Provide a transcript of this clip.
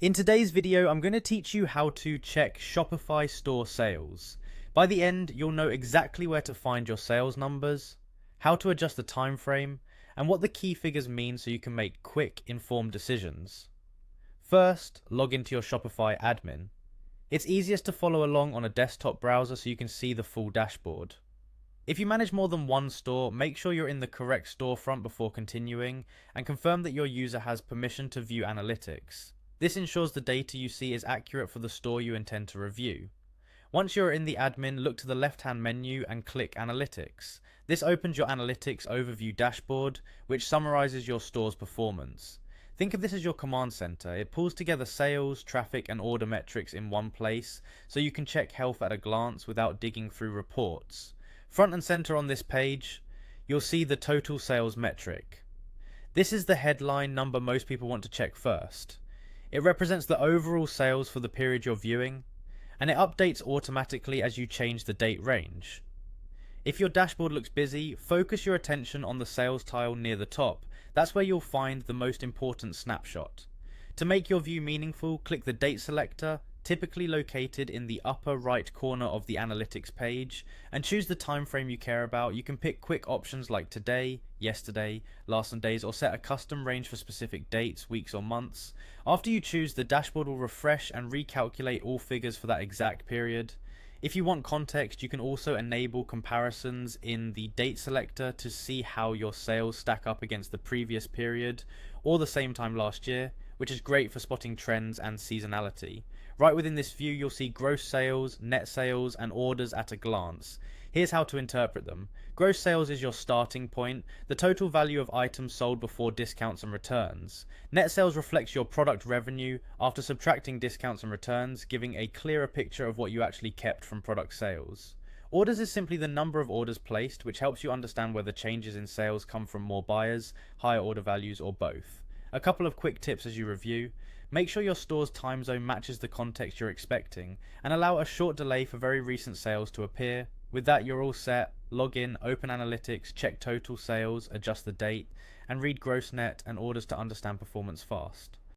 In today's video, I'm going to teach you how to check Shopify store sales. By the end, you'll know exactly where to find your sales numbers, how to adjust the time frame, and what the key figures mean so you can make quick, informed decisions. First, log into your Shopify admin. It's easiest to follow along on a desktop browser so you can see the full dashboard. If you manage more than one store, make sure you're in the correct storefront before continuing, and confirm that your user has permission to view analytics. This ensures the data you see is accurate for the store you intend to review. Once you're in the admin, look to the left-hand menu and click Analytics. This opens your Analytics Overview dashboard, which summarizes your store's performance. Think of this as your command center. It pulls together sales, traffic, and order metrics in one place, so you can check health at a glance without digging through reports. Front and center on this page, you'll see the total sales metric. This is the headline number most people want to check first. It represents the overall sales for the period you're viewing, and it updates automatically as you change the date range. If your dashboard looks busy, focus your attention on the sales tile near the top. That's where you'll find the most important snapshot. To make your view meaningful, click the date selector, typically located in the upper right corner of the analytics page, and choose the time frame you care about. You can pick quick options like today, yesterday, last on days, or set a custom range for specific dates, weeks, or months. After you choose, the dashboard will refresh and recalculate all figures for that exact period. If you want context, you can also enable comparisons in the date selector to see how your sales stack up against the previous period or the same time last year, which is great for spotting trends and seasonality. Right within this view, you'll see gross sales, net sales, and orders at a glance. Here's how to interpret them. Gross sales is your starting point, the total value of items sold before discounts and returns. Net sales reflects your product revenue after subtracting discounts and returns, giving a clearer picture of what you actually kept from product sales. Orders is simply the number of orders placed, which helps you understand whether changes in sales come from more buyers, higher order values, or both. A couple of quick tips as you review. Make sure your store's time zone matches the context you're expecting, and allow a short delay for very recent sales to appear. With that, you're all set. Log in, open analytics, check total sales, adjust the date, and read gross, net, and orders to understand performance fast.